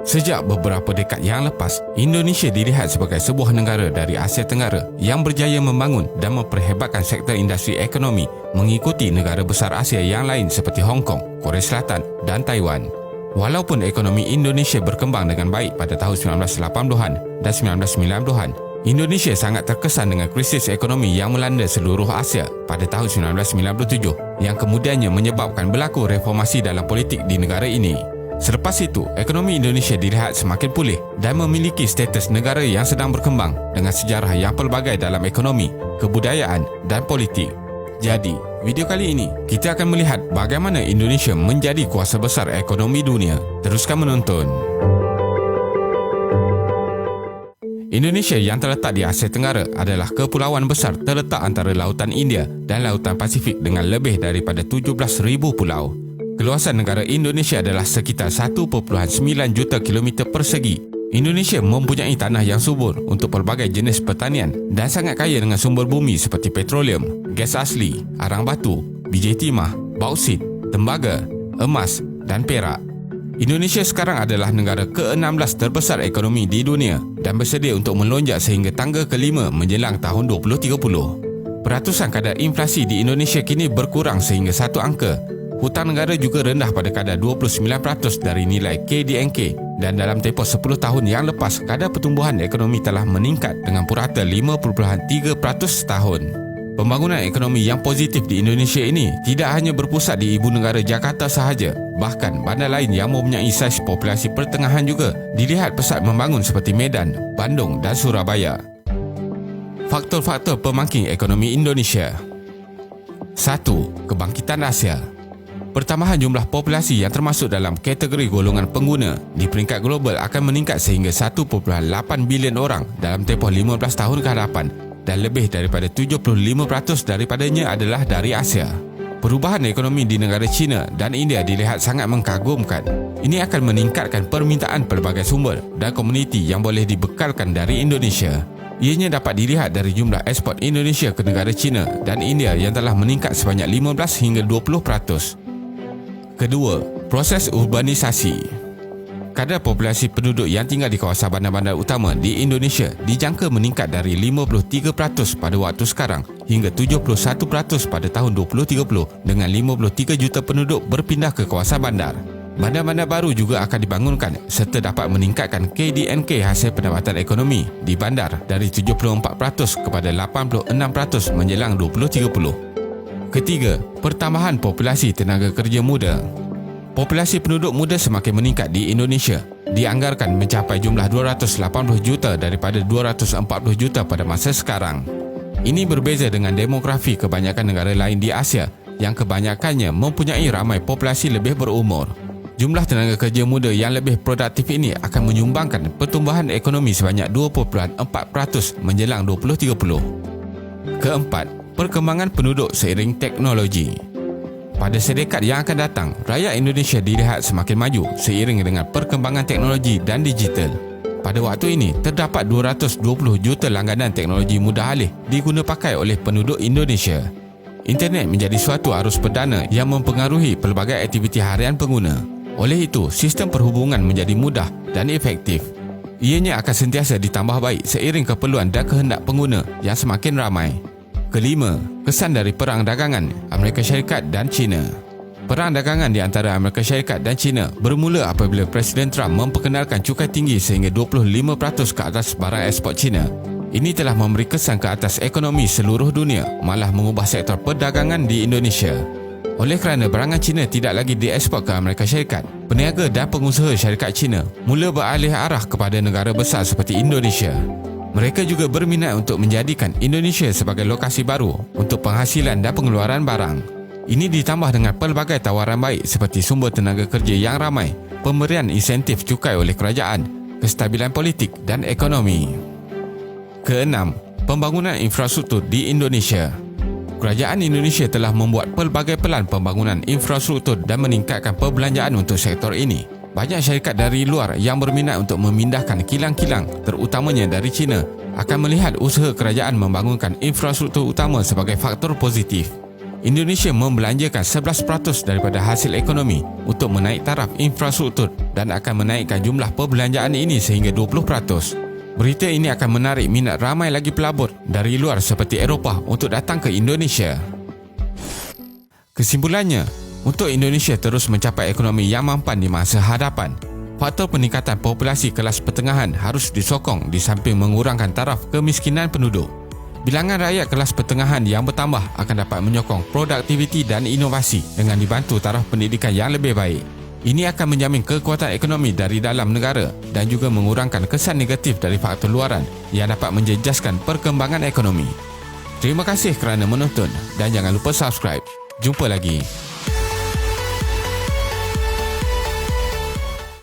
Sejak beberapa dekad yang lepas, Indonesia dilihat sebagai sebuah negara dari Asia Tenggara yang berjaya membangun dan memperhebatkan sektor industri ekonomi mengikuti negara besar Asia yang lain seperti Hong Kong, Korea Selatan dan Taiwan. Walaupun ekonomi Indonesia berkembang dengan baik pada tahun 1980-an dan 1990-an, Indonesia sangat terkesan dengan krisis ekonomi yang melanda seluruh Asia pada tahun 1997 yang kemudiannya menyebabkan berlaku reformasi dalam politik di negara ini. Selepas itu, ekonomi Indonesia dilihat semakin pulih dan memiliki status negara yang sedang berkembang dengan sejarah yang pelbagai dalam ekonomi, kebudayaan dan politik. Jadi, video kali ini kita akan melihat bagaimana Indonesia menjadi kuasa besar ekonomi dunia. Teruskan menonton. Indonesia yang terletak di Asia Tenggara adalah kepulauan besar terletak antara Lautan India dan Lautan Pasifik dengan lebih daripada 17,000 pulau. Keluasan negara Indonesia adalah sekitar 1.9 juta kilometer persegi. Indonesia mempunyai tanah yang subur untuk pelbagai jenis pertanian dan sangat kaya dengan sumber bumi seperti petroleum, gas asli, arang batu, biji timah, bauksit, tembaga, emas dan perak. Indonesia sekarang adalah negara ke-16 terbesar ekonomi di dunia dan bersedia untuk melonjak sehingga tangga ke-5 menjelang tahun 2030. Peratusan kadar inflasi di Indonesia kini berkurang sehingga satu angka. Hutang negara juga rendah pada kadar 29% dari nilai KDNK dan dalam tempoh 10 tahun yang lepas, kadar pertumbuhan ekonomi telah meningkat dengan purata 5.3% setahun. Pembangunan ekonomi yang positif di Indonesia ini tidak hanya berpusat di ibu negara Jakarta sahaja, bahkan bandar lain yang mempunyai saiz populasi pertengahan juga dilihat pesat membangun seperti Medan, Bandung dan Surabaya. Faktor-faktor pemangking ekonomi Indonesia. 1. Kebangkitan Asia. Pertambahan jumlah populasi yang termasuk dalam kategori golongan pengguna di peringkat global akan meningkat sehingga 1.8 bilion orang dalam tempoh 15 tahun ke hadapan dan lebih daripada 75% daripadanya adalah dari Asia. Perubahan ekonomi di negara China dan India dilihat sangat mengagumkan. Ini akan meningkatkan permintaan pelbagai sumber dan komuniti yang boleh dibekalkan dari Indonesia. Ianya dapat dilihat dari jumlah ekspor Indonesia ke negara China dan India yang telah meningkat sebanyak 15 hingga 20%. Kedua, proses urbanisasi. Kadar populasi penduduk yang tinggal di kawasan bandar-bandar utama di Indonesia dijangka meningkat dari 53% pada waktu sekarang hingga 71% pada tahun 2030 dengan 53 juta penduduk berpindah ke kawasan bandar. Bandar-bandar baru juga akan dibangunkan serta dapat meningkatkan KDNK hasil pendapatan ekonomi di bandar dari 74% kepada 86% menjelang 2030. Ketiga, pertambahan populasi tenaga kerja muda. Populasi penduduk muda semakin meningkat di Indonesia. Dianggarkan mencapai jumlah 280 juta daripada 240 juta pada masa sekarang. Ini berbeza dengan demografi kebanyakan negara lain di Asia yang kebanyakannya mempunyai ramai populasi lebih berumur. Jumlah tenaga kerja muda yang lebih produktif ini akan menyumbangkan pertumbuhan ekonomi sebanyak 2.4% menjelang 2030. Keempat, perkembangan penduduk seiring teknologi. Pada sedekad yang akan datang, rakyat Indonesia dilihat semakin maju seiring dengan perkembangan teknologi dan digital. Pada waktu ini, terdapat 220 juta langganan teknologi mudah alih diguna pakai oleh penduduk Indonesia. Internet menjadi suatu arus perdana yang mempengaruhi pelbagai aktiviti harian pengguna. Oleh itu, sistem perhubungan menjadi mudah dan efektif. Ianya akan sentiasa ditambah baik seiring keperluan dan kehendak pengguna yang semakin ramai. Kelima, kesan dari perang dagangan Amerika Syarikat dan China. Perang dagangan di antara Amerika Syarikat dan China bermula apabila Presiden Trump memperkenalkan cukai tinggi sehingga 25% ke atas barang ekspor China. Ini telah memberi kesan ke atas ekonomi seluruh dunia, malah mengubah sektor perdagangan di Indonesia. Oleh kerana barangan China tidak lagi diekspor ke Amerika Syarikat, peniaga dan pengusaha syarikat China mula beralih arah kepada negara besar seperti Indonesia. Mereka juga berminat untuk menjadikan Indonesia sebagai lokasi baru untuk penghasilan dan pengeluaran barang. Ini ditambah dengan pelbagai tawaran baik seperti sumber tenaga kerja yang ramai, pemberian insentif cukai oleh kerajaan, kestabilan politik dan ekonomi. Keenam, pembangunan infrastruktur di Indonesia. Kerajaan Indonesia telah membuat pelbagai pelan pembangunan infrastruktur dan meningkatkan perbelanjaan untuk sektor ini. Banyak syarikat dari luar yang berminat untuk memindahkan kilang-kilang, terutamanya dari China, akan melihat usaha kerajaan membangunkan infrastruktur utama sebagai faktor positif. Indonesia membelanjakan 11% daripada hasil ekonomi untuk menaik taraf infrastruktur dan akan menaikkan jumlah perbelanjaan ini sehingga 20%. Berita ini akan menarik minat ramai lagi pelabur dari luar seperti Eropah untuk datang ke Indonesia. Kesimpulannya, untuk Indonesia terus mencapai ekonomi yang mampan di masa hadapan, faktor peningkatan populasi kelas pertengahan harus disokong di samping mengurangkan taraf kemiskinan penduduk. Bilangan rakyat kelas pertengahan yang bertambah akan dapat menyokong produktiviti dan inovasi dengan dibantu taraf pendidikan yang lebih baik. Ini akan menjamin kekuatan ekonomi dari dalam negara dan juga mengurangkan kesan negatif dari faktor luaran yang dapat menjejaskan perkembangan ekonomi. Terima kasih kerana menonton dan jangan lupa subscribe. Jumpa lagi.